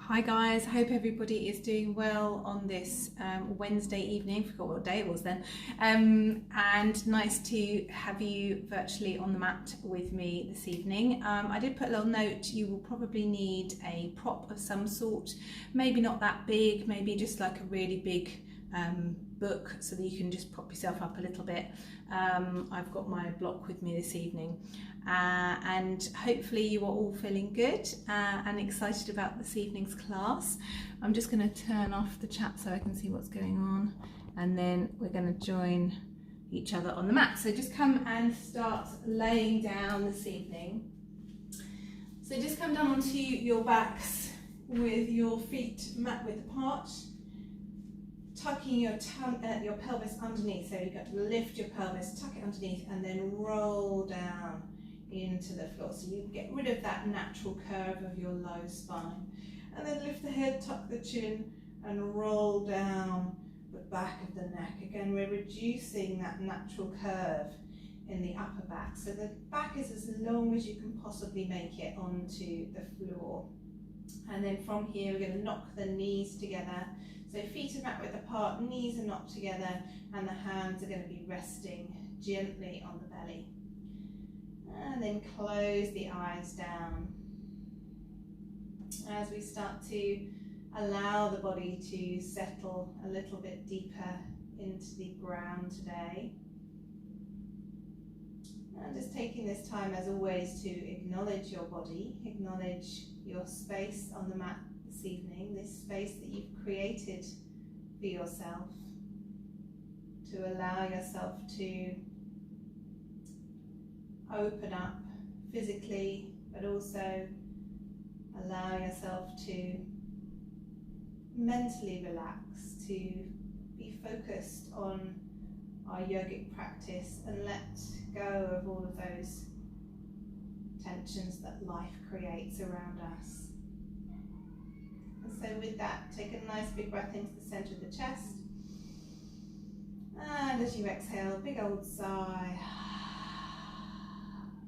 Hi guys, hope everybody is doing well on this Wednesday evening. Forgot what day it was then. And nice to have you virtually on the mat with me this evening. I did put a little note, you will probably need a prop of some sort, maybe not that big, maybe just like a really big book so that you can just prop yourself up a little bit. I've got my block with me this evening. And hopefully you are all feeling good and excited about this evening's class. I'm just going to turn off the chat so I can see what's going on, and then we're going to join each other on the mat. So just come and start laying down this evening. So just come down onto your backs with your feet mat width apart, tucking your pelvis underneath. So you've got to lift your pelvis, tuck it underneath, and then roll down into the floor, so you get rid of that natural curve of your low spine, and then lift the head, tuck the chin, and roll down the back of the neck. Again, we're reducing that natural curve in the upper back, so the back is as long as you can possibly make it onto the floor. And then from here we're going to knock the knees together, so feet are mat width apart, knees are knocked together, and the hands are going to be resting gently on the belly. And then close the eyes down as we start to allow the body to settle a little bit deeper into the ground today. And just taking this time, as always, to acknowledge your body, acknowledge your space on the mat this evening, this space that you've created for yourself, to allow yourself to open up physically, but also allow yourself to mentally relax, to be focused on our yogic practice and let go of all of those tensions that life creates around us. And so with that, take a nice big breath into the center of the chest, and as you exhale, big old sigh,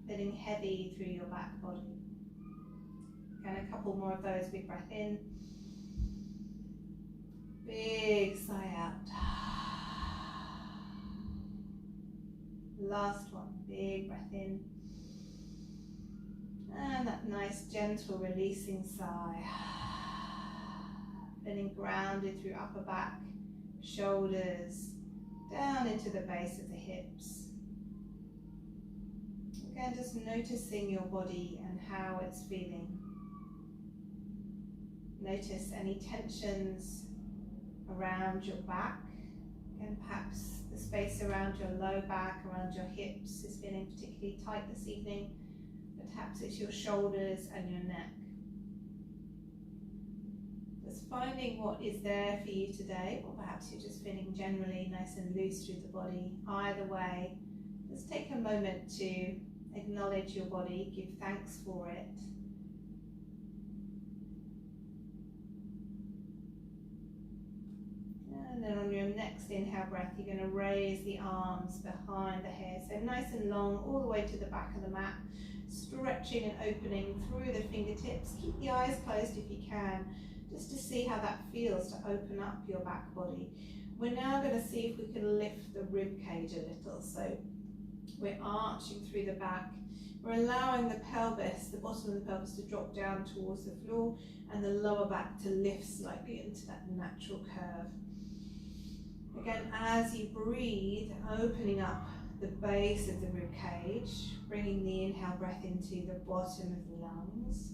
feeling heavy through your back body. And a couple more of those. Big breath in, big sigh out. Last one, big breath in, and that nice gentle releasing sigh. Feeling grounded through upper back, shoulders, down into the base of the hips. Again, just noticing your body and how it's feeling. Notice any tensions around your back, and perhaps the space around your low back, around your hips is feeling particularly tight this evening. Perhaps it's your shoulders and your neck. Just finding what is there for you today, or perhaps you're just feeling generally nice and loose through the body. Either way, just take a moment to acknowledge your body, give thanks for it. And then on your next inhale breath, you're going to raise the arms behind the head. So nice and long, all the way to the back of the mat, stretching and opening through the fingertips. Keep the eyes closed if you can, just to see how that feels to open up your back body. We're now going to see if we can lift the rib cage a little. So we're arching through the back. We're allowing the pelvis, the bottom of the pelvis, to drop down towards the floor, and the lower back to lift slightly into that natural curve. Again, as you breathe, opening up the base of the rib cage, bringing the inhale breath into the bottom of the lungs.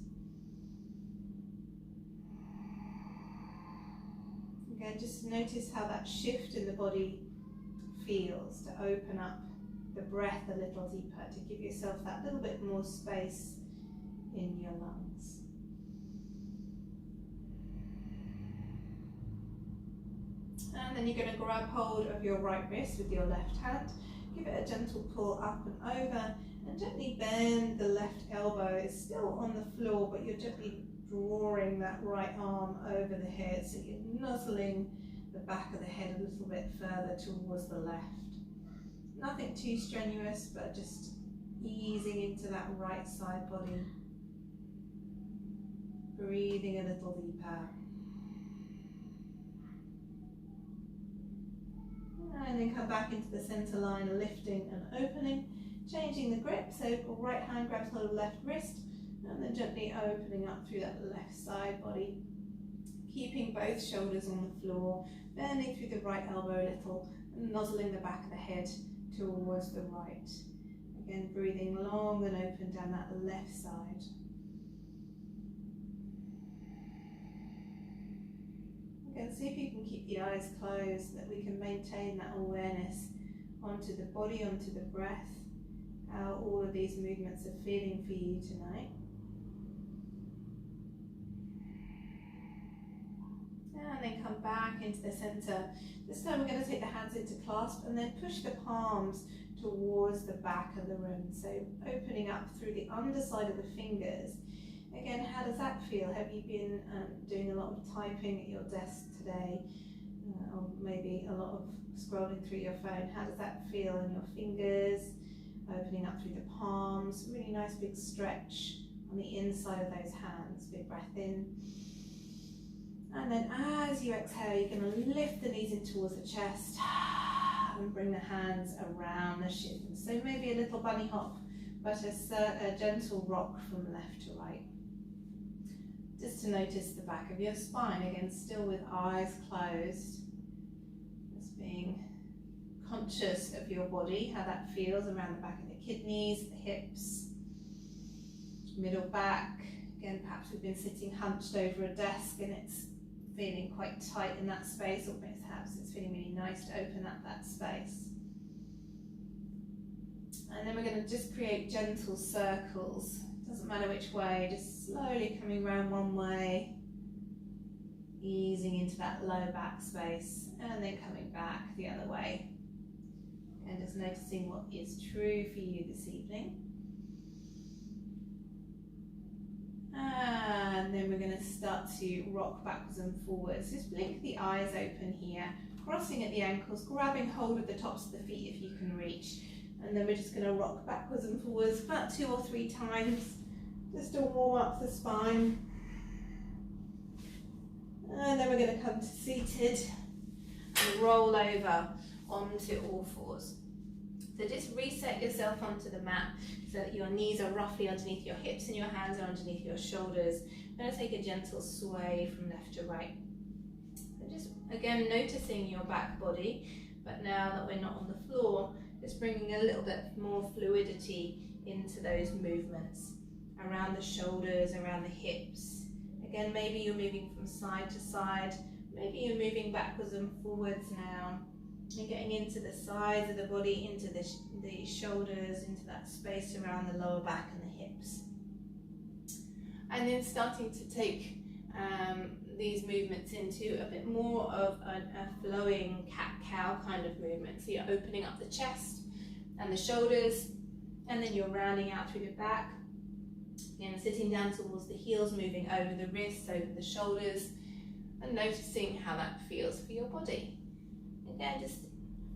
Again, just notice how that shift in the body feels, to open up the breath a little deeper, to give yourself that little bit more space in your lungs. And then you're going to grab hold of your right wrist with your left hand, give it a gentle pull up and over, and gently bend the left elbow. It's still on the floor, but you're gently drawing that right arm over the head, so you're nuzzling the back of the head a little bit further towards the left. Nothing too strenuous, but just easing into that right side body. breathing a little deeper. And then come back into the center line, lifting and opening, changing the grip. So right hand grabs hold of left wrist, and then gently opening up through that left side body. Keeping both shoulders on the floor, bending through the right elbow a little, and nozzling the back of the head towards the right. Again, breathing long and open down that left side. Again, see if you can keep the eyes closed, that we can maintain that awareness onto the body, onto the breath, how all of these movements are feeling for you tonight. And then come back into the center. This time we're going to take the hands into clasp and then push the palms towards the back of the room. So opening up through the underside of the fingers. Again, how does that feel? Have you been doing a lot of typing at your desk today? Or maybe a lot of scrolling through your phone? How does that feel in your fingers? Opening up through the palms. Really nice big stretch on the inside of those hands. Big breath in. And then as you exhale, you're going to lift the knees in towards the chest and bring the hands around the shins. So maybe a little bunny hop, but a gentle rock from left to right. Just to notice the back of your spine, again still with eyes closed. Just being conscious of your body, how that feels around the back of the kidneys, the hips, middle back. Again, perhaps we've been sitting hunched over a desk and it's feeling quite tight in that space, or perhaps it's feeling really nice to open up that space. And then we're going to just create gentle circles. Doesn't matter which way, just slowly coming around one way, easing into that low back space, and then coming back the other way. And just noticing what is true for you this evening. And then we're going to start to rock backwards and forwards. Just blink the eyes open here, crossing at the ankles, grabbing hold of the tops of the feet if you can reach. And then we're just going to rock backwards and forwards about 2 or 3 times, just to warm up the spine. And then we're going to come to seated and roll over onto all fours. So just reset yourself onto the mat so that your knees are roughly underneath your hips and your hands are underneath your shoulders. I'm going to take a gentle sway from left to right. So just again noticing your back body, but now that we're not on the floor, just bringing a little bit more fluidity into those movements around the shoulders, around the hips. Again, maybe you're moving from side to side, maybe you're moving backwards and forwards now. You're getting into the sides of the body, into the shoulders, into that space around the lower back and the hips. And then starting to take these movements into a bit more of a flowing cat-cow kind of movement. So you're opening up the chest and the shoulders, and then you're rounding out through the back. Again, sitting down towards the heels, moving over the wrists, over the shoulders, and noticing how that feels for your body. Again, just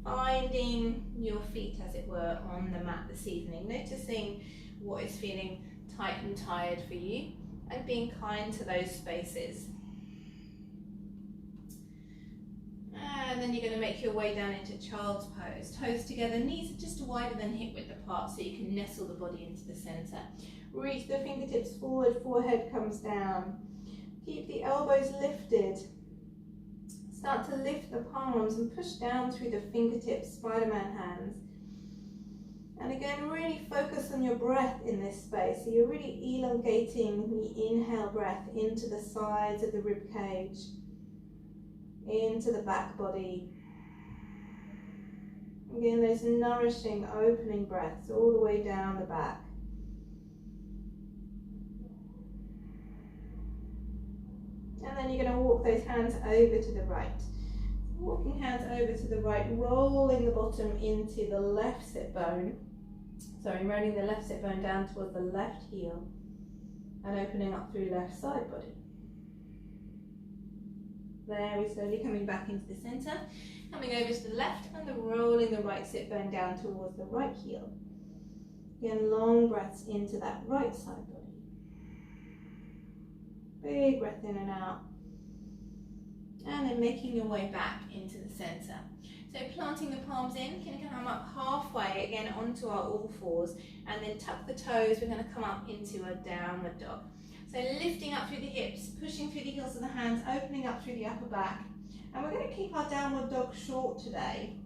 finding your feet, as it were, on the mat this evening, noticing what is feeling tight and tired for you, and being kind to those spaces. And then you're going to make your way down into child's pose. Toes together, knees are just wider than hip width apart, so you can nestle the body into the center. Reach the fingertips forward, forehead comes down. Keep the elbows lifted. Start to lift the palms and push down through the fingertips, Spider-Man hands. And again, really focus on your breath in this space. So you're really elongating the inhale breath into the sides of the rib cage, into the back body. Again, those nourishing opening breaths all the way down the back. And then you're going to walk those hands over to the right. Walking hands over to the right, rolling the bottom into the left sit bone. Sorry, rolling the left sit bone down towards the left heel and opening up through left side body. Very slowly coming back into the center, coming over to the left and then rolling the right sit bone down towards the right heel. Again, long breaths into that right side body. Big breath in and out. And then making your way back into the center. So planting the palms in, going to come up halfway again onto our all fours, and then tuck the toes. We're going to come up into a downward dog. So lifting up through the hips, pushing through the heels of the hands, opening up through the upper back. And we're going to keep our downward dog short today.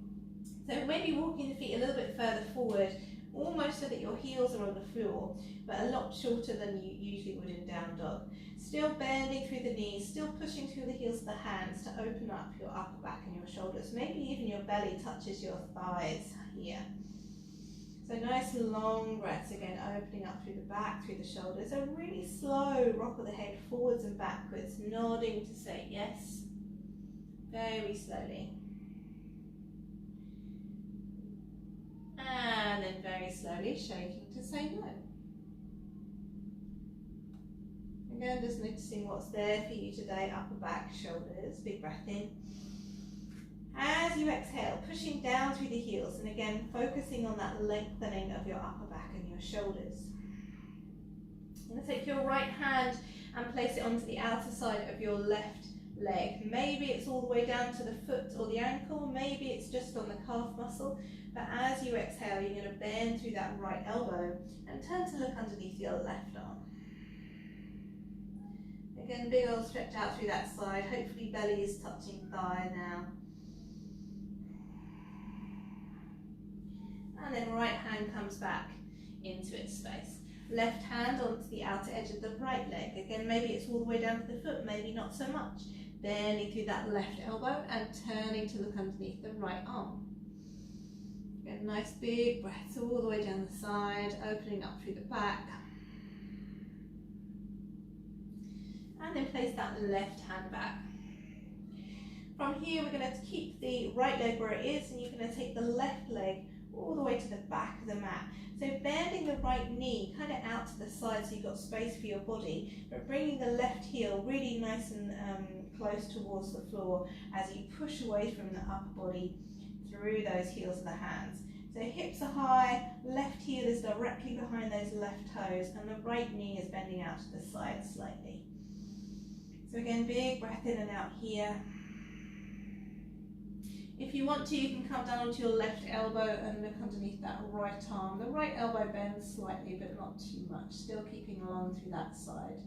So maybe walking the feet a little bit further forward, almost so that your heels are on the floor, but a lot shorter than you usually would in down dog. Still bending through the knees, still pushing through the heels of the hands to open up your upper back and your shoulders. Maybe even your belly touches your thighs here. So nice long breaths, again opening up through the back, through the shoulders. A really slow rock of the head forwards and backwards, nodding to say yes, very slowly. And then very slowly shaking to say no. Again, just noticing what's there for you today, upper back, shoulders, big breath in. As you exhale, pushing down through the heels, and again, focusing on that lengthening of your upper back and your shoulders. You're going to take your right hand and place it onto the outer side of your left leg. Maybe it's all the way down to the foot or the ankle, maybe it's just on the calf muscle, but as you exhale, you're going to bend through that right elbow and turn to look underneath your left arm. Again, big old stretch out through that side, hopefully belly is touching thigh now. And then right hand comes back into its space. Left hand onto the outer edge of the right leg. Again, maybe it's all the way down to the foot, maybe not so much. Bending through that left elbow and turning to look underneath the right arm. Again, nice big breaths all the way down the side, opening up through the back. And then place that left hand back. From here, we're going to keep the right leg where it is, and you're going to take the left leg all the way to the back of the mat. So bending the right knee kind of out to the side so you've got space for your body, but bringing the left heel really nice and close towards the floor as you push away from the upper body through those heels of the hands. So hips are high, left heel is directly behind those left toes, and the right knee is bending out to the side slightly. So again, big breath in and out here. If you want to, you can come down onto your left elbow and look underneath that right arm. The right elbow bends slightly, but not too much. Still keeping along through that side.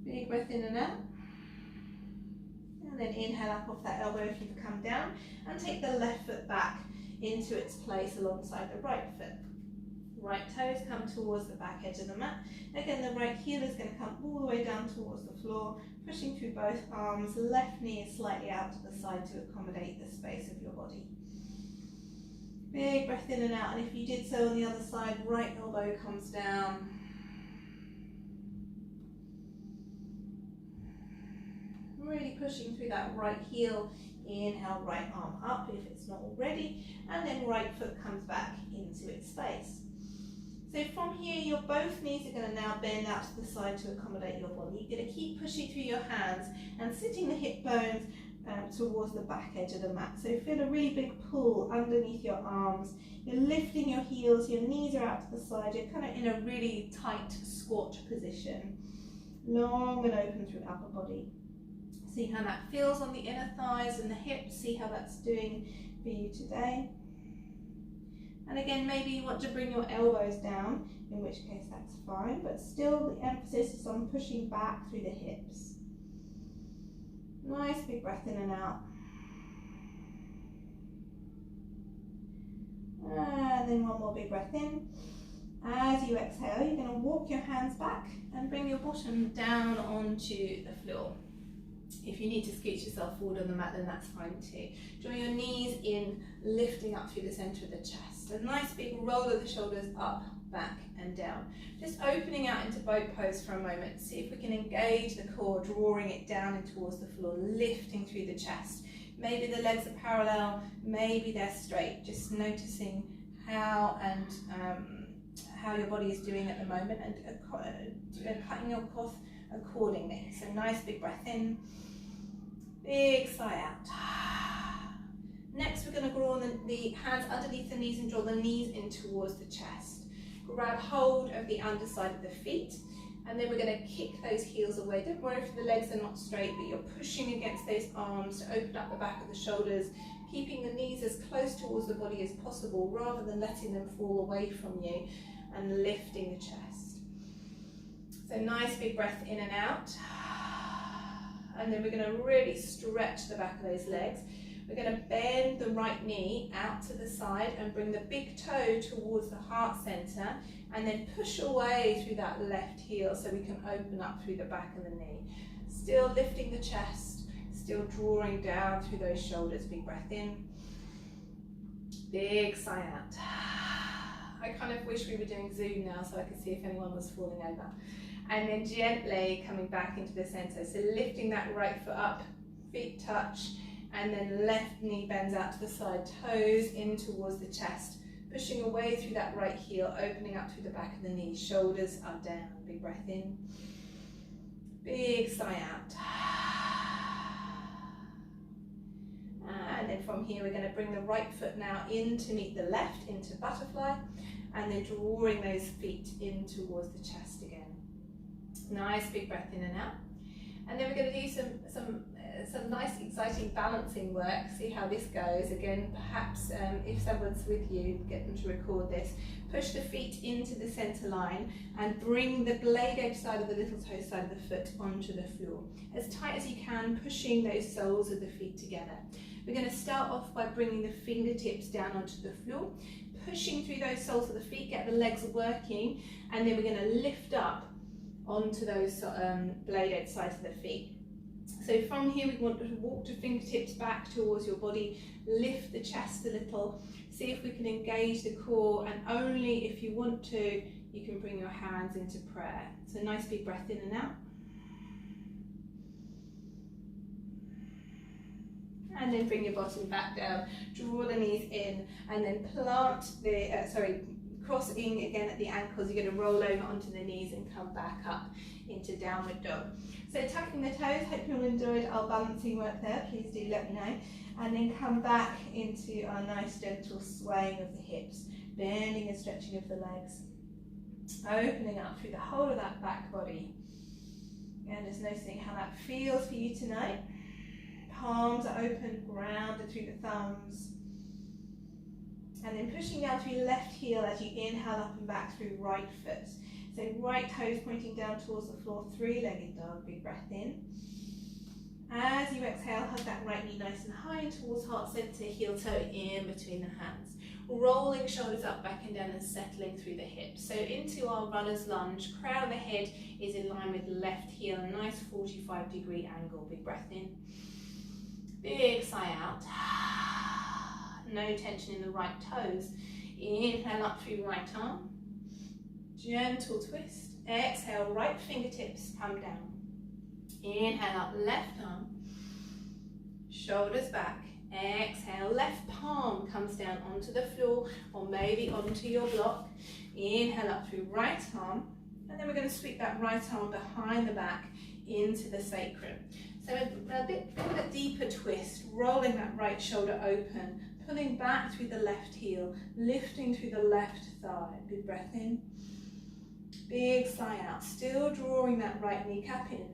Big breath in and out. And then inhale up off that elbow if you've come down. And take the left foot back into its place alongside the right foot. Right toes come towards the back edge of the mat. Again, the right heel is going to come all the way down towards the floor, pushing through both arms. Left knee is slightly out to the side to accommodate the space of your body. Big breath in and out, and if you did so on the other side, right elbow comes down. Really pushing through that right heel. Inhale, right arm up if it's not already, and then right foot comes back into its space. So from here, your both knees are going to now bend out to the side to accommodate your body. You're going to keep pushing through your hands and sitting the hip bones towards the back edge of the mat. So feel a really big pull underneath your arms. You're lifting your heels, your knees are out to the side. You're kind of in a really tight squat position. Long and open through the upper body. See how that feels on the inner thighs and the hips. See how that's doing for you today. And again, maybe you want to bring your elbows down, in which case that's fine, but still the emphasis is on pushing back through the hips. Nice big breath in and out. And then one more big breath in. As you exhale, you're going to walk your hands back and bring your bottom down onto the floor. If you need to scooch yourself forward on the mat, then that's fine too. Draw your knees in, lifting up through the centre of the chest. A nice big roll of the shoulders up, back and down. Just opening out into boat pose for a moment. See if we can engage the core, drawing it down in towards the floor, lifting through the chest. Maybe the legs are parallel, maybe they're straight. Just noticing how your body is doing at the moment, and cutting your cloth accordingly. So nice big breath in, big sigh out. Next, we're going to draw the hands underneath the knees and draw the knees in towards the chest. Grab hold of the underside of the feet And then we're going to kick those heels away. Don't worry if the legs are not straight, but you're pushing against those arms to open up the back of the shoulders, keeping the knees as close towards the body as possible rather than letting them fall away from you, and lifting the chest. So nice big breath in and out. And then we're going to really stretch the back of those legs. We're going to bend the right knee out to the side and bring the big toe towards the heart center, and then push away through that left heel so we can open up through the back of the knee. Still lifting the chest, still drawing down through those shoulders. Big breath in, big sigh out. I kind of wish we were doing Zoom now so I could see if anyone was falling over. And then gently coming back into the center. So lifting that right foot up, feet touch, and then left knee bends out to the side, toes in towards the chest, pushing away through that right heel, opening up through the back of the knee, shoulders are down. Big breath in, big sigh out. And then from here we're going to bring the right foot now in to meet the left into butterfly, and then drawing those feet in towards the chest again. Nice big breath in and out. And then we're going to do some nice exciting balancing work. See how this goes. Again, perhaps if someone's with you, get them to record this. Push the feet into the center line and bring the blade edge side of the little toe side of the foot onto the floor. As tight as you can, pushing those soles of the feet together. We're going to start off by bringing the fingertips down onto the floor, pushing through those soles of the feet, get the legs working, and then we're going to lift up onto those blade edge sides of the feet. So from here we want to walk the fingertips back towards your body, lift the chest a little, see if we can engage the core, and only if you want to, you can bring your hands into prayer. So nice big breath in and out. And then bring your bottom back down, draw the knees in, and then plant the, crossing again at the ankles. You're going to roll over onto the knees and come back up into downward dog. So tucking the toes, hope you all enjoyed our balancing work there, please do let me know. And then come back into our nice gentle swaying of the hips, bending and stretching of the legs, opening up through the whole of that back body. And just noticing how that feels for you tonight. Palms are open, grounded through the thumbs. And then pushing down through left heel as you inhale up and back through right foot. So right toes pointing down towards the floor, three-legged dog, big breath in. As you exhale, hug that right knee nice and high and towards heart center, heel toe in between the hands. Rolling shoulders up, back and down and settling through the hips. So into our runner's lunge, crown of the head is in line with left heel, a nice 45-degree angle, big breath in. Big sigh out. No tension in the right toes. Inhale up through right arm. Gentle twist. Exhale, right fingertips come down. Inhale up, left arm. Shoulders back. Exhale, left palm comes down onto the floor or maybe onto your block. Inhale up through right arm. And then we're going to sweep that right arm behind the back into the sacrum. So a bit of a deeper twist, rolling that right shoulder open, pulling back through the left heel, lifting through the left thigh. Big breath in, big sigh out, still drawing that right kneecap in.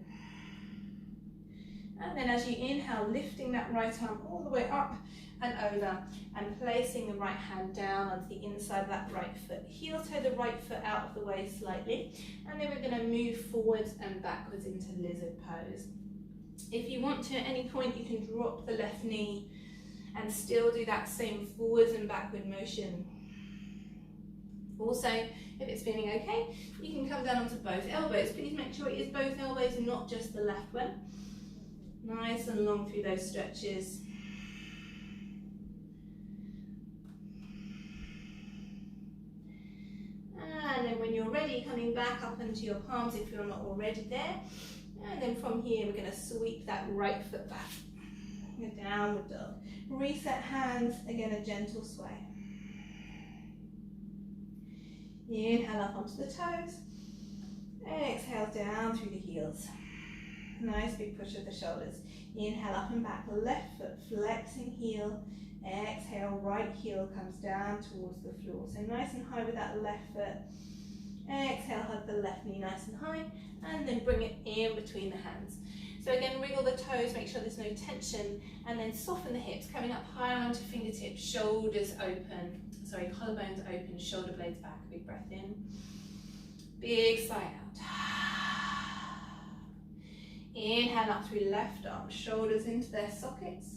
And then as you inhale, lifting that right arm all the way up and over, and placing the right hand down onto the inside of that right foot. Heel toe the right foot out of the way slightly, and then we're going to move forwards and backwards into lizard pose. If you want to, at any point, you can drop the left knee and still do that same forwards and backward motion. Also, if it's feeling okay, you can come down onto both elbows. Please make sure it is both elbows and not just the left one. Nice and long through those stretches. And then when you're ready, coming back up into your palms if you're not already there. And then from here, we're going to sweep that right foot back. A downward dog. Reset hands, again a gentle sway. Inhale up onto the toes. Exhale down through the heels. Nice big push of the shoulders. Inhale up and back, left foot flexing heel. Exhale, right heel comes down towards the floor. So nice and high with that left foot. Exhale, hug the left knee nice and high, and then bring it in between the hands. So again, wriggle the toes, make sure there's no tension, and then soften the hips, coming up higher onto fingertips, shoulders open, sorry, collarbones open, shoulder blades back. Big breath in, big sigh out. Inhale up through left arm, shoulders into their sockets.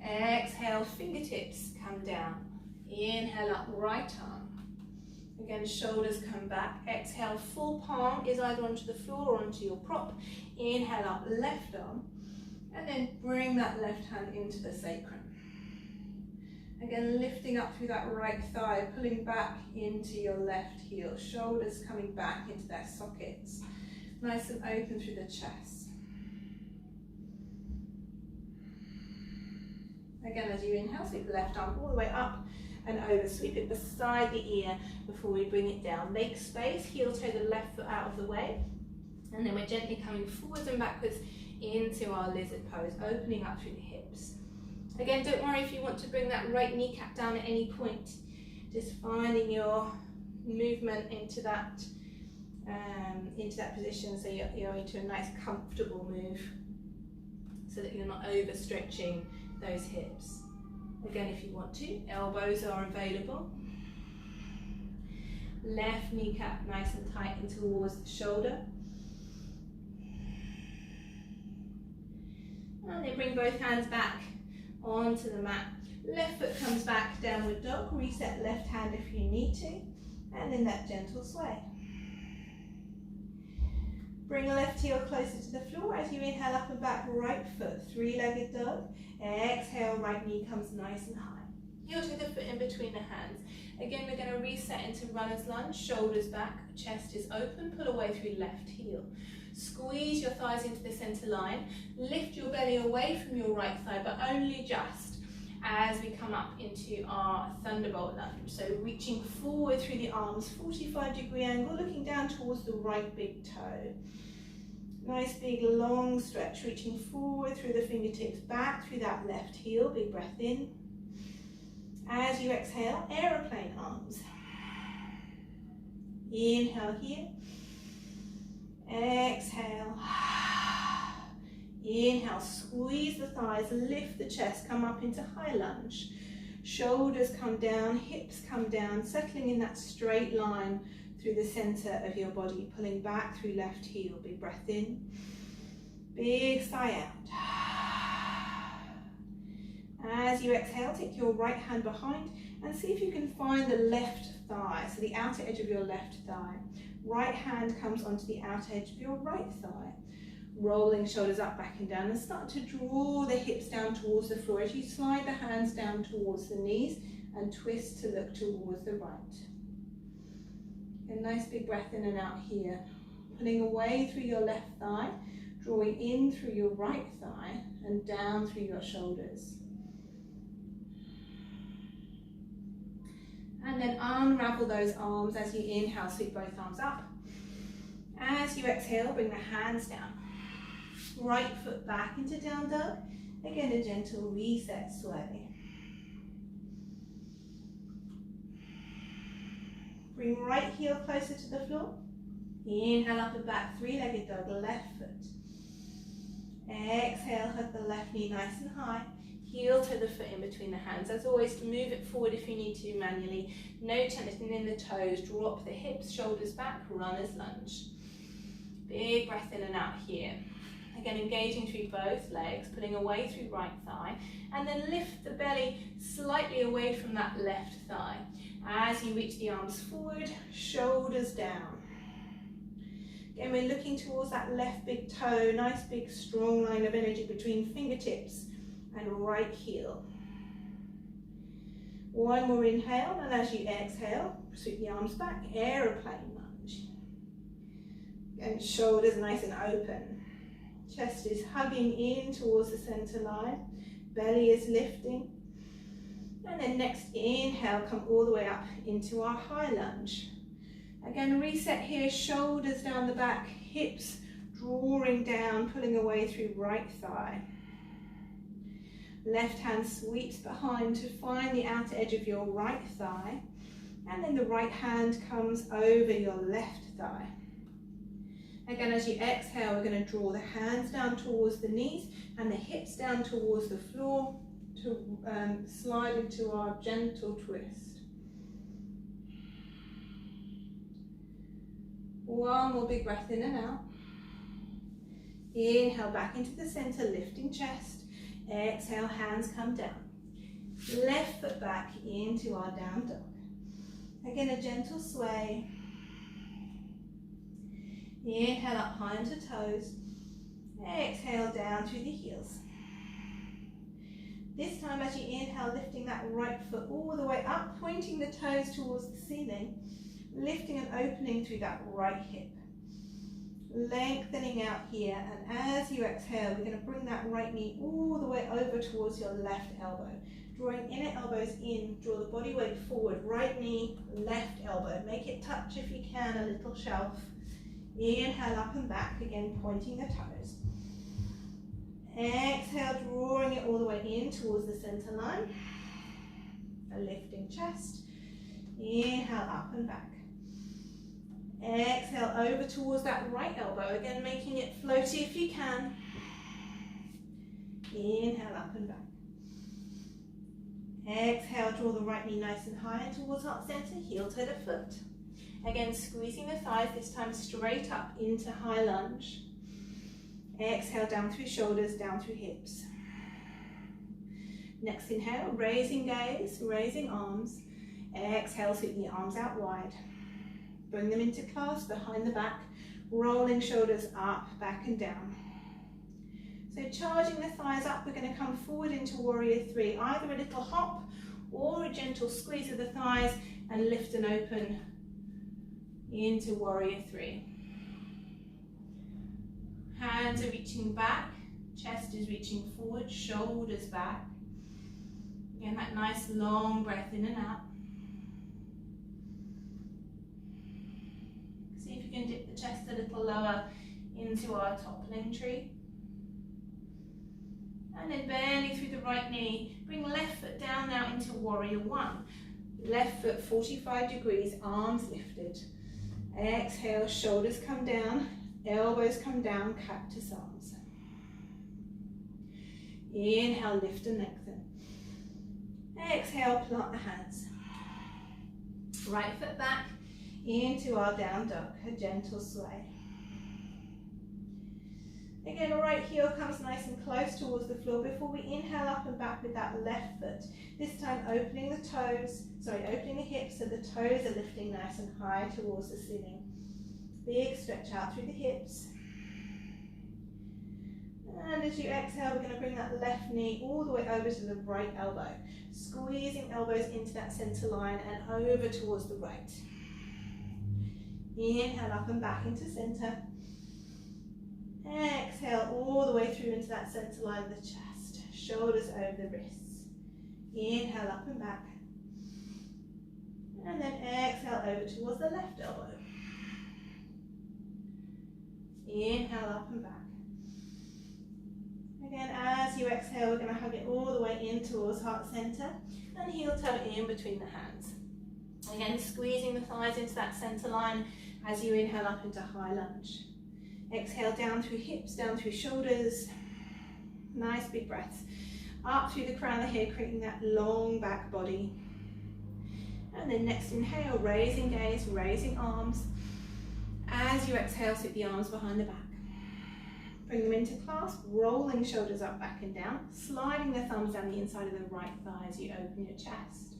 Exhale, fingertips come down. Inhale up, right arm. Again, shoulders come back. Exhale, full palm is either onto the floor or onto your prop. Inhale up, left arm. And then bring that left hand into the sacrum. Again, lifting up through that right thigh, pulling back into your left heel. Shoulders coming back into their sockets. Nice and open through the chest. Again, as you inhale, sweep the left arm all the way up and over, sweep it beside the ear before we bring it down. Make space, heel toe the left foot out of the way, and then we're gently coming forwards and backwards into our lizard pose, opening up through the hips. Again, don't worry if you want to bring that right kneecap down at any point, just finding your movement into that position, so you're into a nice comfortable move, so that you're not overstretching those hips. Again, if you want to, elbows are available. Left kneecap nice and tight and towards the shoulder. And then bring both hands back onto the mat. Left foot comes back, downward dog. Reset left hand if you need to. And in that gentle sway. Bring left heel closer to the floor as you inhale up and back, right foot, three-legged dog. Exhale, right knee comes nice and high. Heel to the foot in between the hands. Again, we're going to reset into runner's lunge, shoulders back, chest is open, pull away through left heel. Squeeze your thighs into the center line, lift your belly away from your right thigh, but only just as we come up into our thunderbolt lunge. So reaching forward through the arms, 45-degree angle, looking down towards the right big toe. Nice big long stretch, reaching forward through the fingertips, back through that left heel, big breath in. As you exhale, aeroplane arms. Inhale here. Exhale. Inhale, squeeze the thighs, lift the chest, come up into high lunge. Shoulders come down, hips come down, settling in that straight line through the center of your body, pulling back through left heel. Big breath in, big sigh out. As you exhale, take your right hand behind and see if you can find the left thigh, so the outer edge of your left thigh. Right hand comes onto the outer edge of your right thigh. Rolling shoulders up, back and down, and start to draw the hips down towards the floor as you slide the hands down towards the knees and twist to look towards the right. A nice big breath in and out here, pulling away through your left thigh, drawing in through your right thigh and down through your shoulders. And then unravel those arms as you inhale, sweep both arms up. As you exhale, bring the hands down. Right foot back into down dog. Again, a gentle reset sway. Bring right heel closer to the floor. Inhale up and back, three-legged dog, left foot. Exhale, hug the left knee nice and high. Heel to the foot in between the hands. As always, to move it forward if you need to manually. No tension in the toes. Drop the hips, shoulders back, runner's lunge. Big breath in and out here. Again, engaging through both legs, pulling away through right thigh, and then lift the belly slightly away from that left thigh. As you reach the arms forward, shoulders down. Again, we're looking towards that left big toe, nice big strong line of energy between fingertips and right heel. One more inhale, and as you exhale, sweep the arms back, aeroplane lunge. And shoulders nice and open. Chest is hugging in towards the center line, belly is lifting. And then next inhale, come all the way up into our high lunge. Again, reset here, shoulders down the back, hips drawing down, pulling away through right thigh. Left hand sweeps behind to find the outer edge of your right thigh. And then the right hand comes over your left thigh. Again, as you exhale, we're going to draw the hands down towards the knees and the hips down towards the floor to slide into our gentle twist. One more big breath in and out. Inhale back into the center, lifting chest. Exhale, hands come down. Left foot back into our down dog. Again, a gentle sway. Inhale up high onto toes. Exhale down through the heels. This time as you inhale, lifting that right foot all the way up, pointing the toes towards the ceiling, lifting and opening through that right hip. Lengthening out here, and as you exhale, we're going to bring that right knee all the way over towards your left elbow. Drawing inner elbows in, draw the body weight forward, right knee, left elbow. Make it touch if you can, a little shelf. Inhale up and back, again pointing the toes. Exhale, drawing it all the way in towards the center line. A lifting chest. Inhale up and back. Exhale over towards that right elbow, again making it floaty if you can. Inhale up and back. Exhale, draw the right knee nice and high towards heart center, heel toe to foot. Again, squeezing the thighs, this time straight up into high lunge. Exhale, down through shoulders, down through hips. Next inhale, raising gaze, raising arms. Exhale, sweep the arms out wide. Bring them into clasp behind the back, rolling shoulders up, back and down. So charging the thighs up, we're going to come forward into warrior three, either a little hop or a gentle squeeze of the thighs and lift and open into warrior three. Hands are reaching back, chest is reaching forward, shoulders back. Again, that nice long breath in and out. See if you can dip the chest a little lower into our toppling tree. And then bending through the right knee, bring left foot down now into warrior one. Left foot 45 degrees, arms lifted. Exhale, shoulders come down, elbows come down, cactus arms. Inhale, lift and lengthen. Exhale, plant the hands. Right foot back into our down dog, a gentle sway. Again, right heel comes nice and close towards the floor before we inhale up and back with that left foot. This time opening the toes, opening the hips so the toes are lifting nice and high towards the ceiling. Big stretch out through the hips. And as you exhale, we're going to bring that left knee all the way over to the right elbow. Squeezing elbows into that center line and over towards the right. Inhale up and back into center. Exhale all the way through into that center line of the chest. Shoulders over the wrists. Inhale up and back. And then exhale over towards the left elbow. Inhale up and back. Again, as you exhale, we're going to hug it all the way in towards heart center and heel toe in between the hands. Again, squeezing the thighs into that center line as you inhale up into high lunge. Exhale down through hips, down through shoulders. Nice big breaths. Up through the crown of the head, creating that long back body. And then next inhale, raising gaze, raising arms. As you exhale, sweep the arms behind the back. Bring them into clasp, rolling shoulders up, back and down, sliding the thumbs down the inside of the right thigh as you open your chest.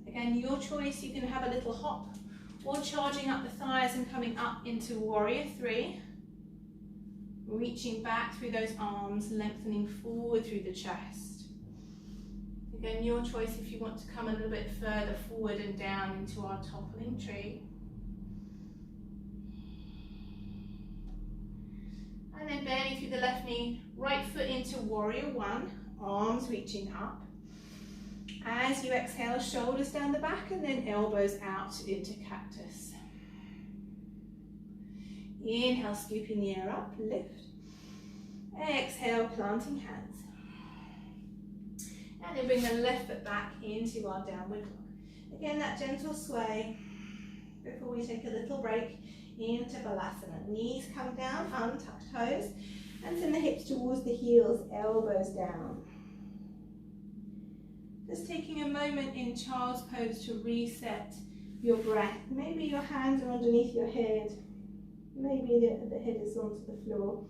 Again, your choice, you can have a little hop or charging up the thighs and coming up into warrior three. Reaching back through those arms, lengthening forward through the chest. Again, your choice if you want to come a little bit further forward and down into our toppling tree. And then bending through the left knee, right foot into warrior one, arms reaching up. As you exhale, shoulders down the back and then elbows out into cactus. Inhale, scooping the air up, lift. Exhale, planting hands. And then bring the left foot back into our downward dog. Again, that gentle sway before we take a little break into Balasana. Knees come down, untuck toes, and send the hips towards the heels, elbows down. Just taking a moment in child's pose to reset your breath. Maybe your hands are underneath your head. Maybe the head is onto the floor.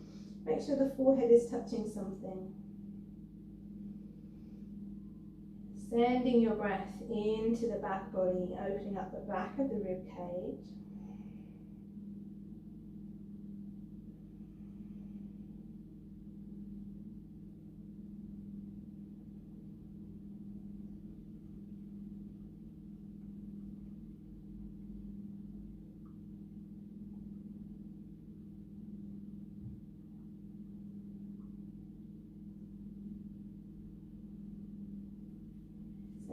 Make sure the forehead is touching something. Sending your breath into the back body, opening up the back of the rib cage.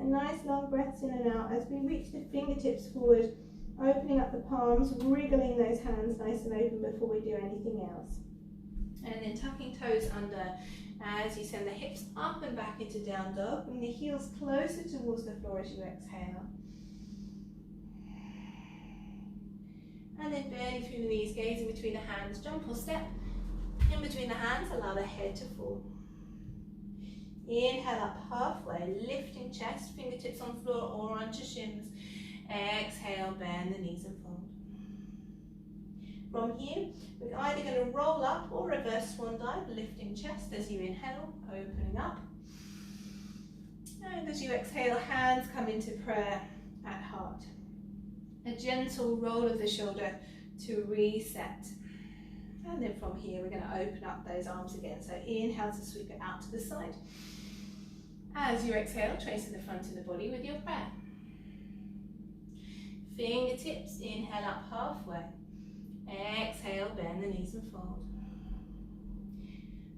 Nice long breaths in and out as we reach the fingertips forward, opening up the palms, wriggling those hands nice and open before we do anything else. And then tucking toes under as you send the hips up and back into down dog, bring the heels closer towards the floor as you exhale. And then bending through the knees, gazing between the hands, jump or step in between the hands, allow the head to fall. Inhale up halfway, lifting chest, fingertips on floor or onto shins. Exhale, bend the knees and fold. From here, we're either going to roll up or reverse swan dive, lifting chest as you inhale, opening up. And as you exhale, hands come into prayer at heart. A gentle roll of the shoulder to reset. And then from here, we're going to open up those arms again. So inhale to sweep it out to the side. As you exhale, tracing the front of the body with your prayer. Fingertips, inhale up halfway. Exhale, bend the knees and fold.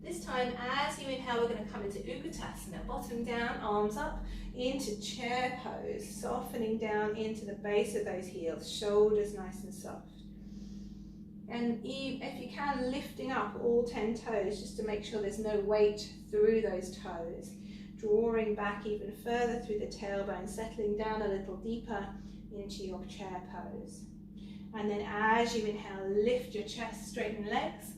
This time, as you inhale, we're going to come into Utkatasana. Bottom down, arms up, into chair pose. Softening down into the base of those heels. Shoulders nice and soft. And if you can, lifting up all 10 toes just to make sure there's no weight through those toes. Drawing back even further through the tailbone, settling down a little deeper into your chair pose. And then as you inhale, lift your chest, straighten legs.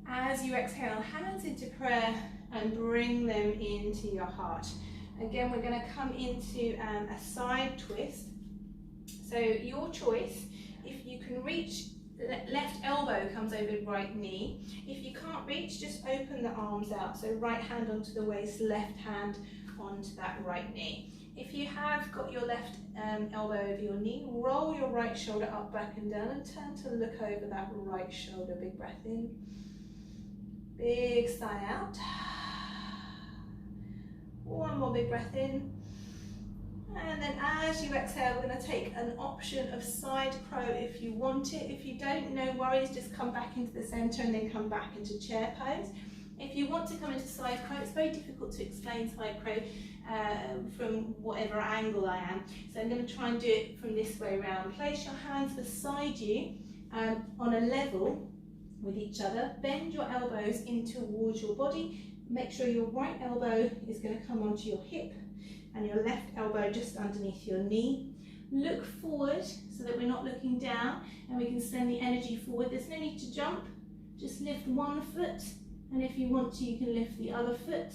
As you exhale, hands into prayer and bring them into your heart. Again, we're going to come into a side twist. So your choice, if you can reach, left elbow comes over right knee. If you can't reach, just open the arms out. So right hand onto the waist, left hand onto that right knee. If you have got your left elbow over your knee, roll your right shoulder up, back and down and turn to look over that right shoulder. Big breath in. Big sigh out. One more big breath in. And then as you exhale, we're going to take an option of side crow if you want it. If you don't, no worries, just come back into the center and then come back into chair pose. If you want to come into side crow, it's very difficult to explain side crow from whatever angle I am. So I'm going to try and do it from this way around. Place your hands beside you on a level with each other. Bend your elbows in towards your body. Make sure your right elbow is going to come onto your hip and your left elbow just underneath your knee. Look forward so that we're not looking down and we can send the energy forward. There's no need to jump, just lift one foot, and if you want to, you can lift the other foot.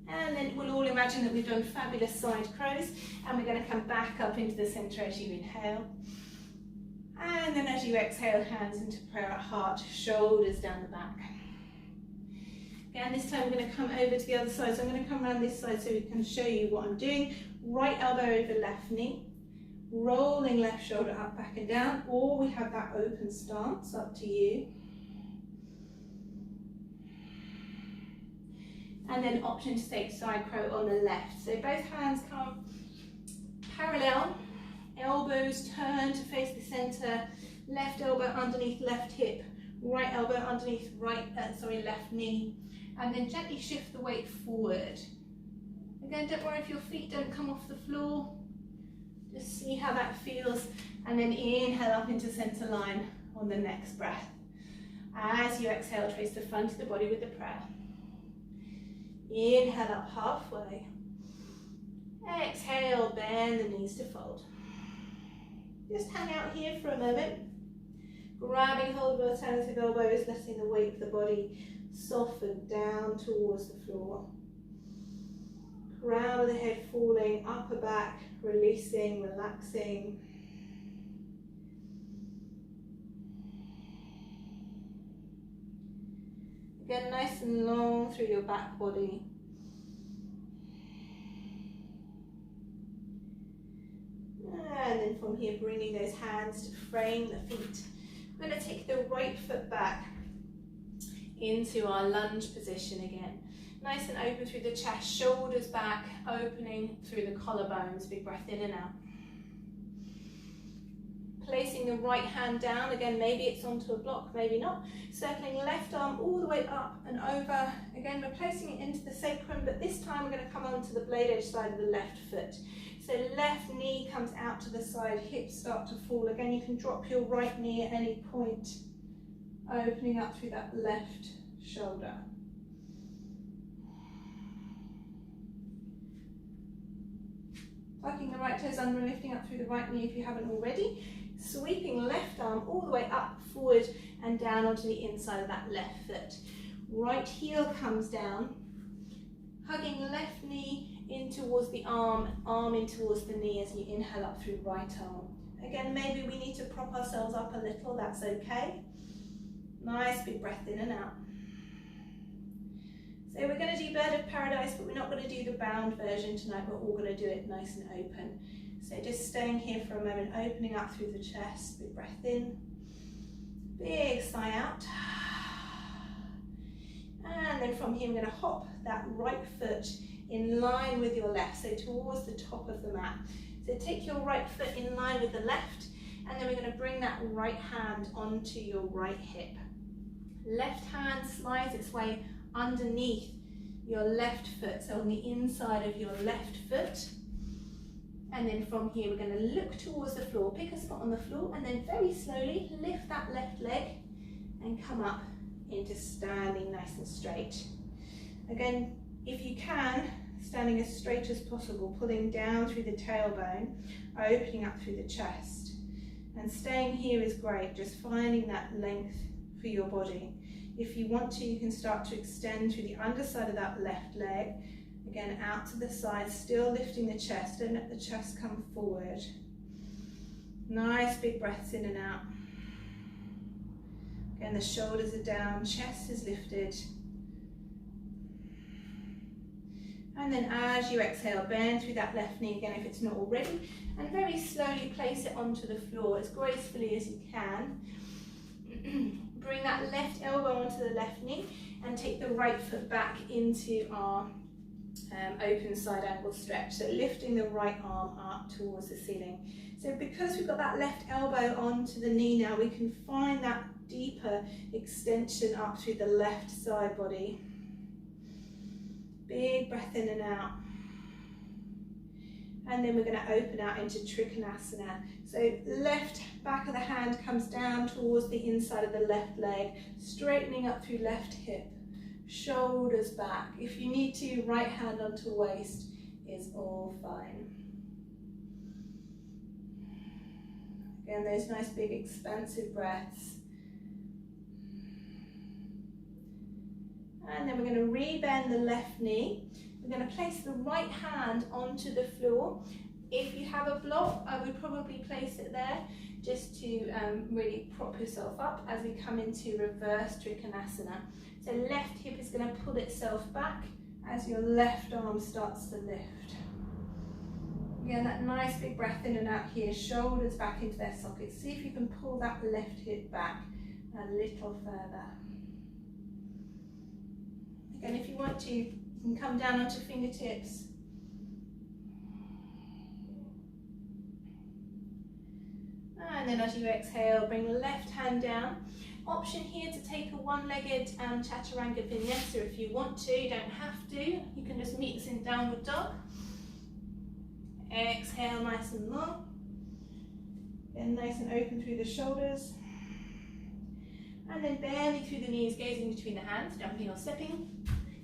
And then we'll all imagine that we've done fabulous side crows, and we're going to come back up into the center as you inhale. And then as you exhale, hands into prayer at heart, shoulders down the back. Again, this time we're going to come over to the other side. So I'm going to come around this side so we can show you what I'm doing. Right elbow over left knee. Rolling left shoulder up, back and down. Or we have that open stance, up to you. And then option to take side crow on the left. So both hands come parallel. Elbows turn to face the center. Left elbow underneath left hip. Right elbow underneath left knee. And then gently shift the weight forward. Again, don't worry if your feet don't come off the floor. Just see how that feels. And then inhale up into center line on the next breath. As you exhale, trace the front of the body with the prayer. Inhale up halfway. Exhale, bend the knees to fold. Just hang out here for a moment. Grabbing hold of alternative elbows, letting the weight of the body soften down towards the floor. Crown of the head falling, upper back releasing, relaxing. Again, nice and long through your back body. And then from here, bringing those hands to frame the feet. We're going to take the right foot back into our lunge position again. Nice and open through the chest, shoulders back, opening through the collarbones. Big breath in and out. Placing the right hand down, again, maybe it's onto a block, maybe not. Circling left arm all the way up and over. Again, we're placing it into the sacrum, but this time we're going to come onto the blade edge side of the left foot. So left knee comes out to the side, hips start to fall. Again, you can drop your right knee at any point, opening up through that left shoulder. Tucking the right toes under and lifting up through the right knee if you haven't already. Sweeping left arm all the way up, forward and down onto the inside of that left foot. Right heel comes down, hugging left knee in towards the arm in towards the knee as you inhale up through right arm. Again, maybe we need to prop ourselves up a little, that's okay. Nice big breath in and out. So we're going to do Bird of Paradise, but we're not going to do the bound version tonight. We're all going to do it nice and open. So just staying here for a moment, opening up through the chest. Big breath in, big sigh out. And then from here, I'm going to hop that right foot in line with your left, so towards the top of the mat. So take your right foot in line with the left, and then we're going to bring that right hand onto your right hip. Left hand slides its way underneath your left foot, so on the inside of your left foot. And then from here, we're going to look towards the floor, pick a spot on the floor, and then very slowly lift that left leg and come up into standing nice and straight. Again, if you can, standing as straight as possible, pulling down through the tailbone, opening up through the chest. And staying here is great, just finding that length for your body. If you want to, you can start to extend through the underside of that left leg, again out to the side, still lifting the chest. Don't let the chest come forward. Nice big breaths in and out. Again, the shoulders are down, chest is lifted. And then as you exhale, bend through that left knee again if it's not already, and very slowly place it onto the floor as gracefully as you can. Bring that left elbow onto the left knee and take the right foot back into our open side angle stretch. So lifting the right arm up towards the ceiling. So because we've got that left elbow onto the knee now, we can find that deeper extension up through the left side body. Big breath in and out. And then we're going to open out into Trikonasana. So left back of the hand comes down towards the inside of the left leg, straightening up through left hip, shoulders back. If you need to, right hand onto waist is all fine. Again, those nice big expansive breaths. And then we're going to re-bend the left knee. We're going to place the right hand onto the floor. If you have a block, I would probably place it there just to really prop yourself up as we come into reverse Trikonasana. So left hip is going to pull itself back as your left arm starts to lift. Again, that nice big breath in and out here, shoulders back into their sockets. See if you can pull that left hip back a little further. Again, if you want to, you can come down onto fingertips. And then as you exhale, bring the left hand down. Option here to take a one-legged Chaturanga Vinyasa if you want to. You don't have to. You can just meet us in Downward Dog. Exhale nice and long. Then nice and open through the shoulders. And then bending through the knees, gazing between the hands, jumping or stepping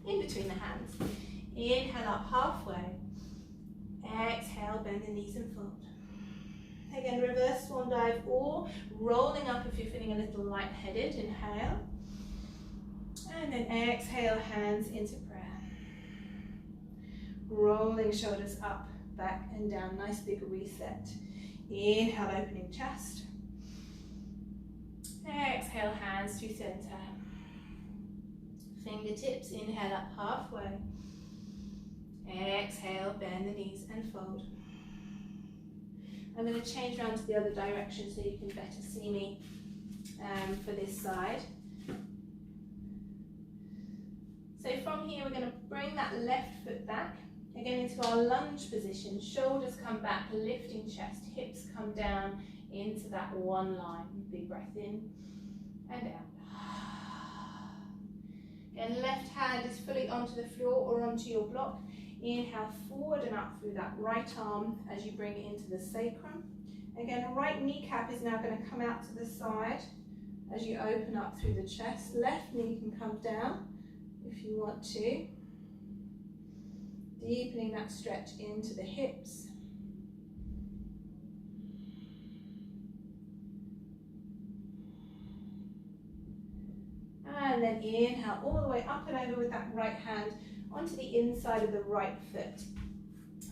in between the hands. Inhale up halfway. Exhale, bend the knees and fold. Again, reverse swan dive or rolling up if you're feeling a little lightheaded. Inhale. And then exhale, hands into prayer. Rolling shoulders up, back and down. Nice big reset. Inhale, opening chest. Exhale, hands to center. Fingertips, inhale up halfway. Exhale, bend the knees and fold. I'm going to change around to the other direction so you can better see me for this side. So from here we're going to bring that left foot back, again into our lunge position. Shoulders come back, lifting chest, hips come down into that one line. Big breath in and out. Again, left hand is fully onto the floor or onto your block. Inhale forward and up through that right arm as you bring it into the sacrum. Again, right kneecap is now going to come out to the side as you open up through the chest. Left knee can come down if you want to. Deepening that stretch into the hips. And then inhale all the way up and over with that right hand onto the inside of the right foot.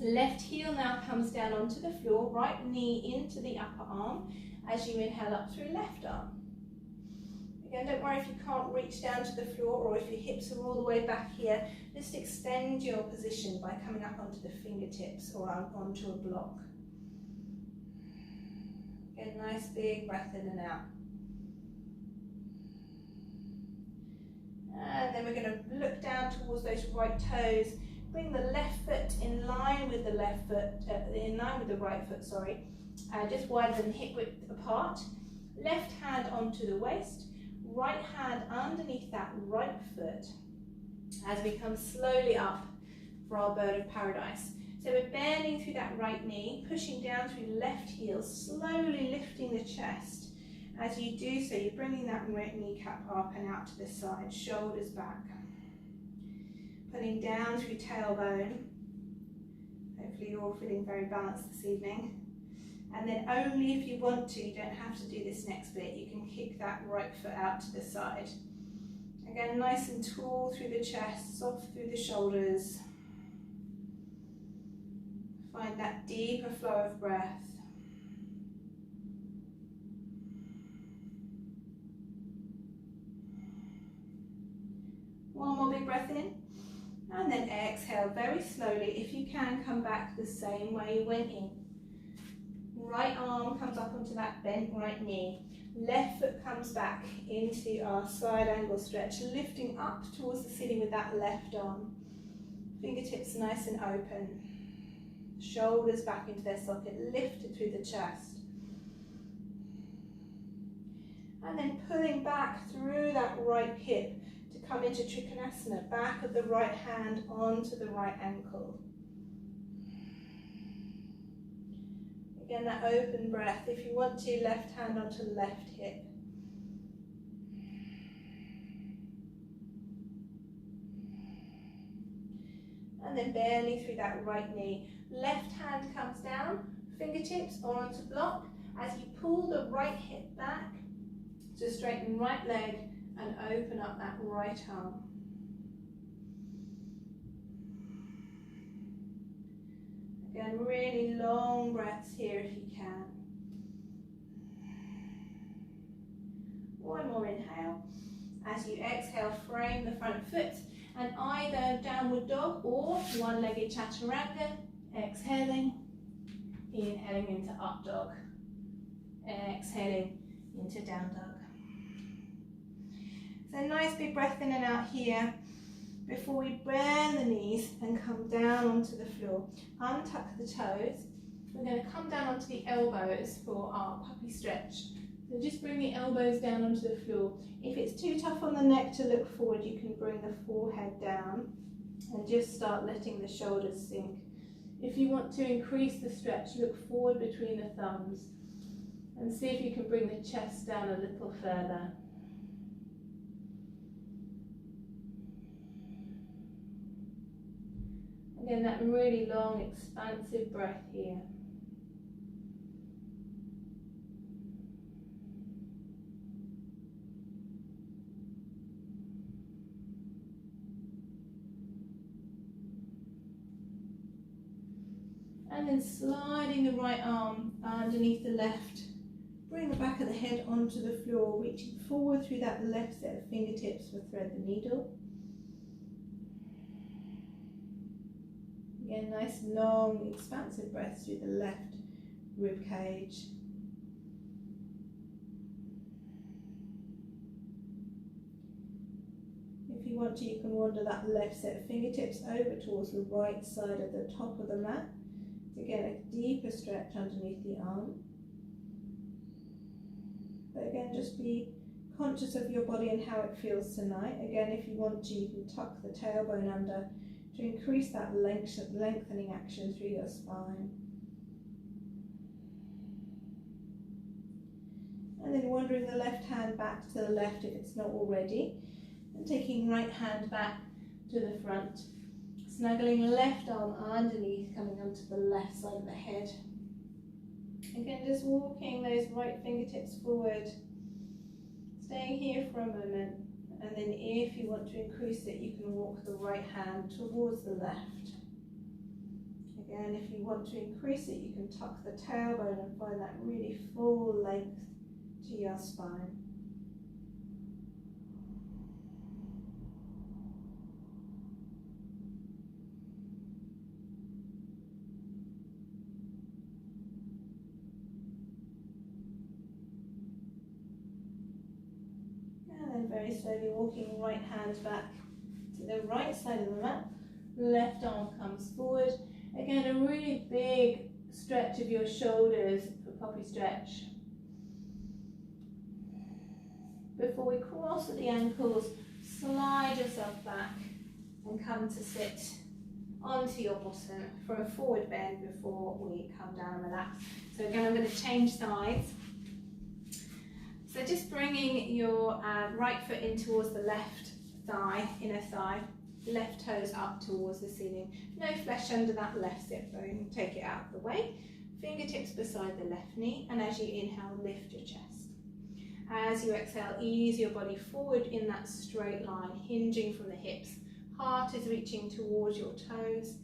Left heel now comes down onto the floor, right knee into the upper arm as you inhale up through left arm. Again, don't worry if you can't reach down to the floor or if your hips are all the way back here. Just extend your position by coming up onto the fingertips or onto a block. Again, nice big breath in and out. And then we're going to look down towards those right toes. Bring the left foot in line with the left foot, in line with the right foot, sorry. Just widen hip width apart. Left hand onto the waist. Right hand underneath that right foot as we come slowly up for our bird of paradise. So we're bending through that right knee, pushing down through left heel, slowly lifting the chest. As you do so, you're bringing that right kneecap up and out to the side, shoulders back. Pulling down through tailbone. Hopefully you're all feeling very balanced this evening. And then only if you want to, you don't have to do this next bit, you can kick that right foot out to the side. Again, nice and tall through the chest, soft through the shoulders. Find that deeper flow of breath. One more big breath in. And then exhale very slowly. If you can, come back the same way you went in. Right arm comes up onto that bent right knee. Left foot comes back into our side angle stretch, lifting up towards the ceiling with that left arm. Fingertips nice and open. Shoulders back into their socket, lifted through the chest. And then pulling back through that right hip to come into Trikonasana, back of the right hand onto the right ankle. Again, that open breath. If you want to, left hand onto left hip. And then barely through that right knee. Left hand comes down, fingertips or onto block. As you pull the right hip back, to straighten right leg and open up that right arm. Again, really long breaths here if you can. One more inhale. As you exhale, frame the front foot and either downward dog or one-legged chaturanga. Exhaling, inhaling into up dog. Exhaling into down dog. So nice big breath in and out here. Before we bend the knees and come down onto the floor, untuck the toes. We're going to come down onto the elbows for our puppy stretch. So just bring the elbows down onto the floor. If it's too tough on the neck to look forward, you can bring the forehead down and just start letting the shoulders sink. If you want to increase the stretch, look forward between the thumbs and see if you can bring the chest down a little further. Again, that really long, expansive breath here. And then sliding the right arm underneath the left. Bring the back of the head onto the floor, reaching forward through that left set of fingertips for thread the needle. Again, nice long expansive breaths through the left rib cage. If you want to, you can wander that left set of fingertips over towards the right side of the top of the mat to get a deeper stretch underneath the arm. But again, just be conscious of your body and how it feels tonight. Again, if you want to, you can tuck the tailbone under to increase that lengthening action through your spine. And then wandering the left hand back to the left if it's not already, and taking right hand back to the front. Snuggling left arm underneath, coming onto the left side of the head. Again, just walking those right fingertips forward, staying here for a moment, and then if you want to increase it, you can walk the right hand towards the left. Again, if you want to increase it, you can tuck the tailbone and find that really full length to your spine. Very slowly walking right hand back to the right side of the mat, left arm comes forward. Again, a really big stretch of your shoulders for puppy stretch. Before we cross at the ankles, slide yourself back and come to sit onto your bottom for a forward bend before we come down and relax. So again, I'm going to change sides. So just bringing your right foot in towards the left thigh, inner thigh, left toes up towards the ceiling. No flesh under that left sit bone, take it out of the way. Fingertips beside the left knee, and as you inhale, lift your chest. As you exhale, ease your body forward in that straight line, hinging from the hips. Heart is reaching towards your toes.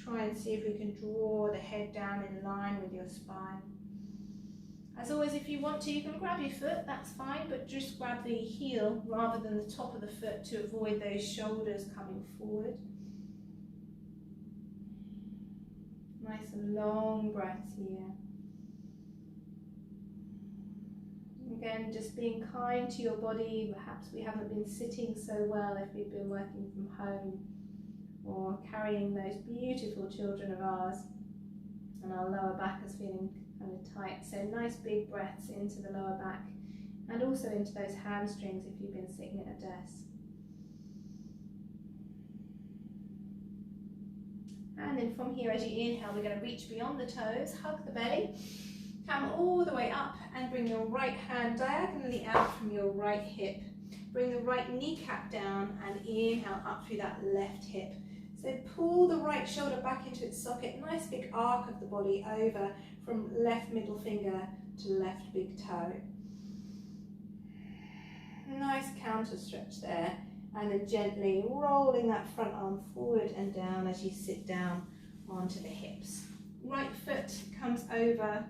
Try and see if we can draw the head down in line with your spine. As always, if you want to, you can grab your foot, that's fine, but just grab the heel rather than the top of the foot to avoid those shoulders coming forward. Nice and long breaths here. Again, just being kind to your body. Perhaps we haven't been sitting so well if we've been working from home or carrying those beautiful children of ours, and our lower back is feeling kind of tight. So nice big breaths into the lower back and also into those hamstrings if you've been sitting at a desk. And then from here, as you inhale, we're going to reach beyond the toes, hug the belly, come all the way up and bring your right hand diagonally out from your right hip. Bring the right kneecap down and inhale up through that left hip. So pull the right shoulder back into its socket, nice big arc of the body over from left middle finger to left big toe. Nice counter stretch there, and then gently rolling that front arm forward and down as you sit down onto the hips. Right foot comes over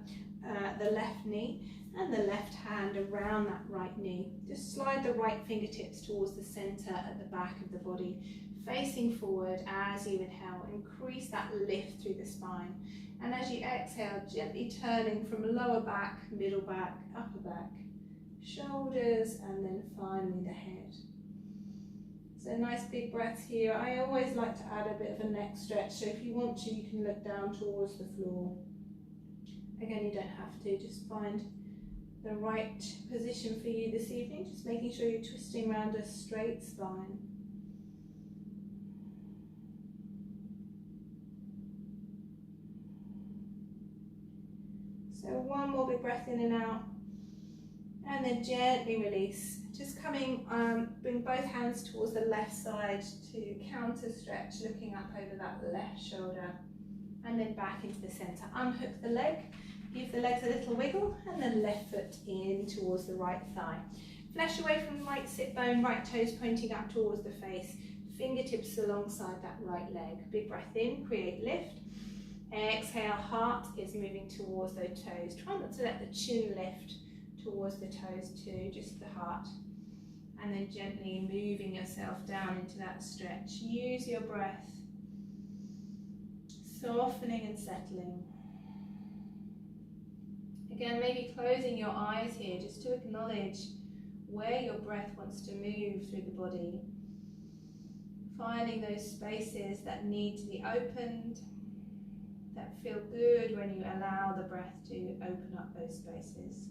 the left knee and the left hand around that right knee. Just slide the right fingertips towards the center at the back of the body, facing forward as you inhale. Increase that lift through the spine, and as you exhale, gently turning from lower back, middle back, upper back, shoulders, and then finally the head. So nice big breaths here. I always like to add a bit of a neck stretch, so if you want to, you can look down towards the floor. Again, you don't have to, just find the right position for you this evening, just making sure you're twisting around a straight spine. So one more big breath in and out, And then gently release. Just coming, bring both hands towards the left side to counter stretch, looking up over that left shoulder. And then back into the center. Unhook the leg, give the legs a little wiggle, and then left foot in towards the right thigh. Flesh away from the right sit bone, right toes pointing up towards the face. Fingertips alongside that right leg. Big breath in, create lift. Exhale, heart is moving towards those toes. Try not to let the chin lift towards the toes too, just the heart. And then gently moving yourself down into that stretch. Use your breath. Softening and settling. Again, maybe closing your eyes here just to acknowledge where your breath wants to move through the body. Finding those spaces that need to be opened, that feel good when you allow the breath to open up those spaces.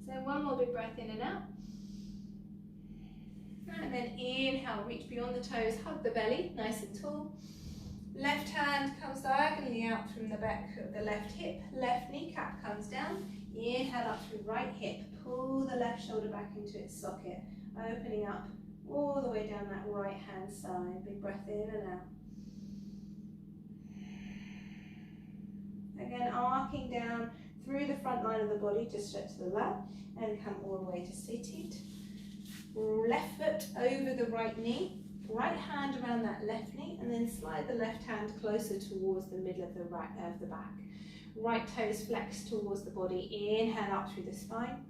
So one more big breath in and out. And then inhale, reach beyond the toes, hug the belly, nice and tall. Left hand comes diagonally out from the back of the left hip, left kneecap comes down. Inhale up through right hip, pull the left shoulder back into its socket, opening up all the way down that right hand side. Big breath in and out. Again, arcing down through the front line of the body to stretch the lat and come all the way to seated. Left foot over the right knee, right hand around that left knee, and then slide the left hand closer towards the middle of the back. Right toes flex towards the body. Inhale up through the spine.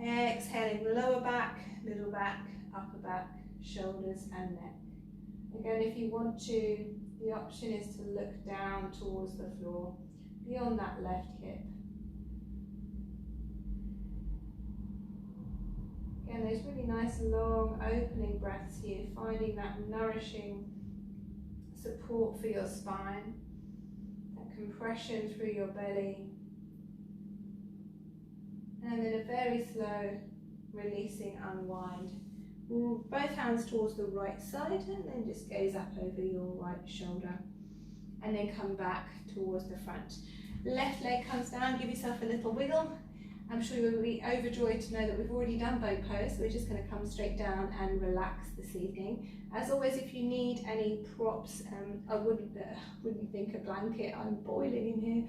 Exhaling lower back, middle back, upper back, shoulders and neck. Again, if you want to, the option is to look down towards the floor, beyond that left hip. Again, those really nice long opening breaths here, finding that nourishing support for your spine, that compression through your belly, and then a very slow releasing unwind. Both hands towards the right side, and then just gaze up over your right shoulder, and then come back towards the front. Left leg comes down, give yourself a little wiggle. I'm sure you will be overjoyed to know that we've already done bow pose, so we're just going to come straight down and relax this evening. As always, if you need any props, I wouldn't think a blanket, I'm boiling in here,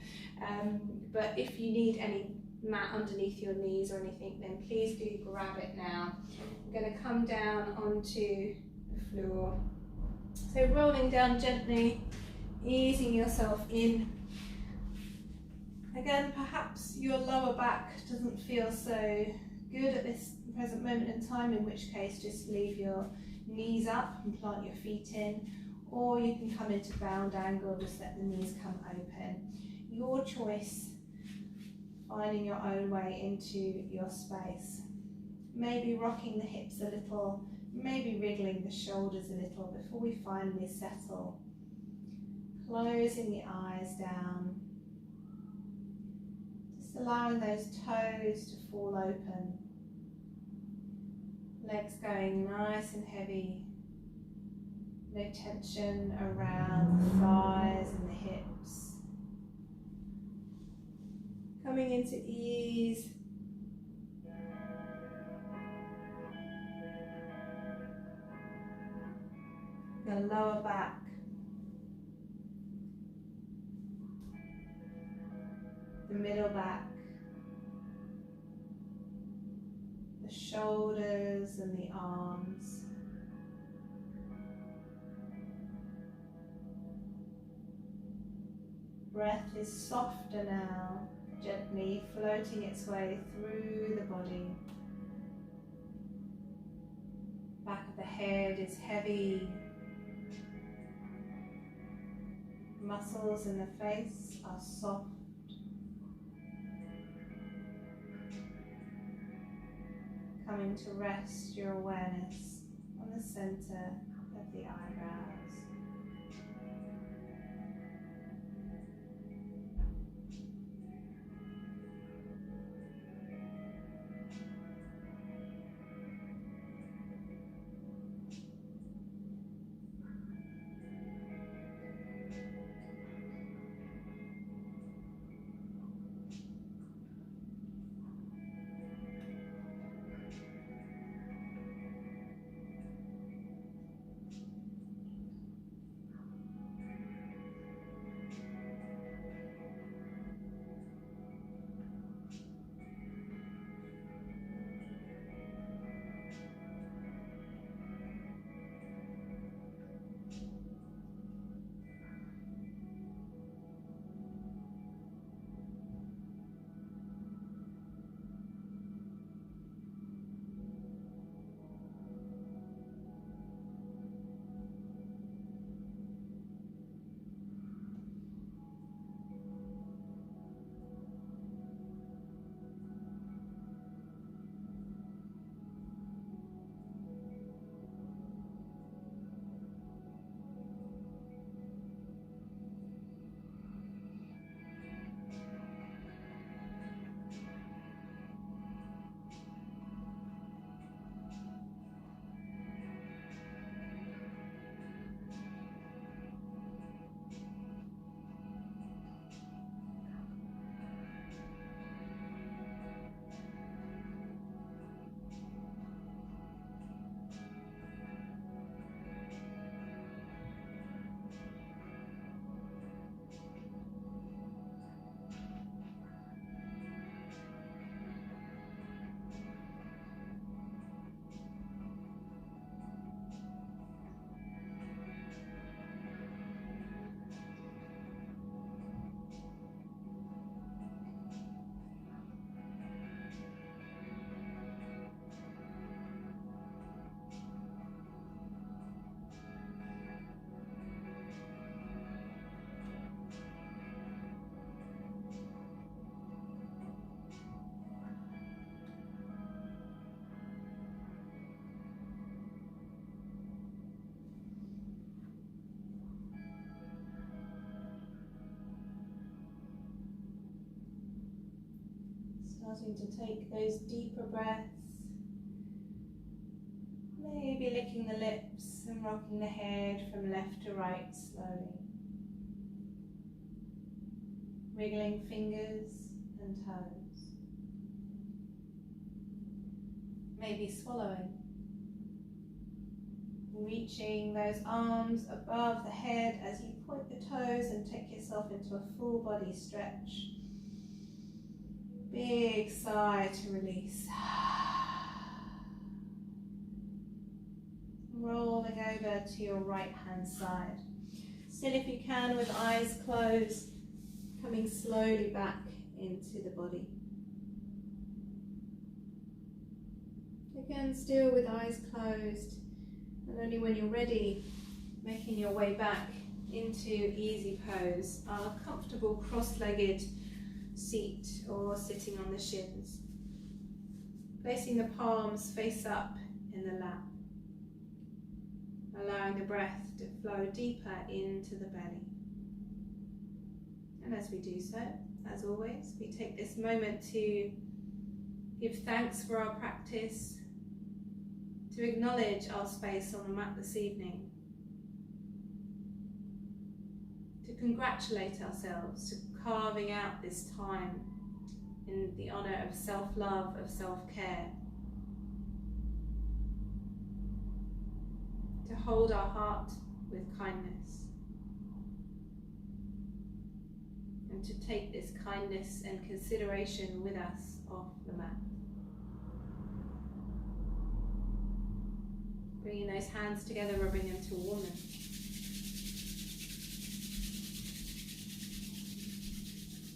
but if you need any mat underneath your knees or anything, then please do grab it now. I'm going to come down onto the floor. So rolling down gently, easing yourself in. Again, perhaps your lower back doesn't feel so good at this present moment in time, in which case just leave your knees up and plant your feet in, or you can come into bound angle, just let the knees come open. Your choice, finding your own way into your space. Maybe rocking the hips a little, maybe wriggling the shoulders a little before we finally settle. Closing the eyes down. Just allowing those toes to fall open. Legs going nice and heavy. No tension around the thighs and the hips. Coming into ease. The lower back. The middle back. The shoulders and the arms. Breath is softer now, gently floating its way through the body. Back of the head is heavy. Muscles in the face are soft. Coming to rest your awareness on the center of the eyebrows. Starting to take those deeper breaths. Maybe licking the lips and rocking the head from left to right slowly. Wiggling fingers and toes. Maybe swallowing. Reaching those arms above the head as you point the toes and take yourself into a full body stretch. Big sigh to release. Rolling over to your right hand side. Still, if you can, with eyes closed, coming slowly back into the body. Again, still with eyes closed, and only when you're ready, making your way back into easy pose, our comfortable cross-legged seat or sitting on the shins. Placing the palms face up in the lap. Allowing the breath to flow deeper into the belly. And as we do so, as always, we take this moment to give thanks for our practice, to acknowledge our space on the mat this evening, to congratulate ourselves for carving out this time in the honour of self-love, of self-care, to hold our heart with kindness, and to take this kindness and consideration with us off the mat. Bringing those hands together, rubbing them to warm them.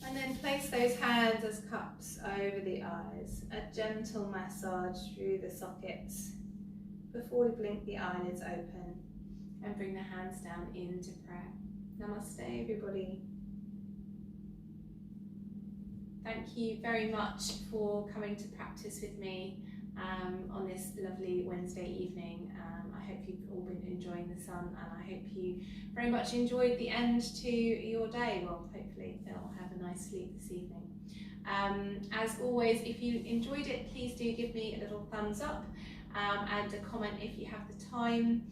And then place those hands as cups over the eyes, a gentle massage through the sockets before we blink the eyelids open and bring the hands down into prayer. Namaste, everybody. Thank you very much for coming to practice with me on this lovely Wednesday evening. I hope you've all been enjoying the sun, and I hope you very much enjoyed the end to your day. Well, hopefully they'll have a nice sleep this evening. As always, if you enjoyed it, please do give me a little thumbs up and a comment if you have the time.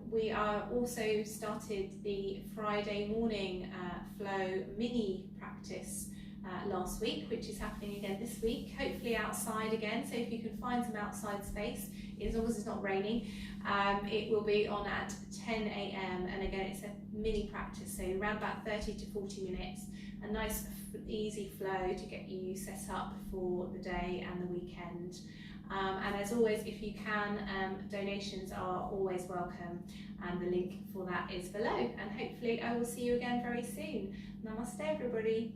We are also started the Friday morning flow mini practice last week, which is happening again this week, hopefully outside again. So if you can find some outside space, as long as it's not raining, it will be on at 10 AM, and again it's a mini practice, so around about 30 to 40 minutes, a nice easy flow to get you set up for the day and the weekend. And as always, if you can, donations are always welcome, and the link for that is below, and hopefully I will see you again very soon. Namaste, everybody.